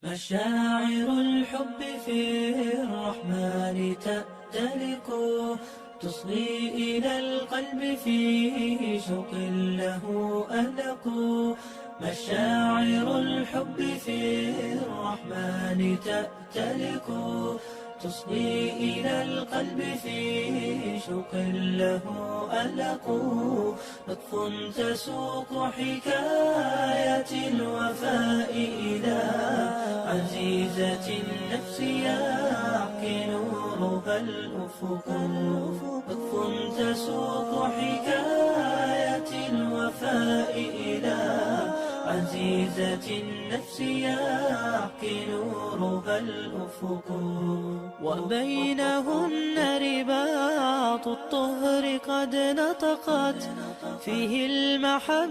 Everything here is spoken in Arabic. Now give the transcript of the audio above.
مشاعر الحب في الرحمن تأتلق، تصغي إلى القلب في شوق له ألق. مشاعر الحب في الرحمن تأتلق، تصغي إلى القلب في شوق له ألق. لطف تسوق حكاية الوفاء إلى عزيزة النفس يحكي نورها الأفق. لطف تسوق حكاية الوفاء إلى عزيزة النفس يحكي نورها الأفق. وبينهن رباط الطهر قد نطقت فيه المحبة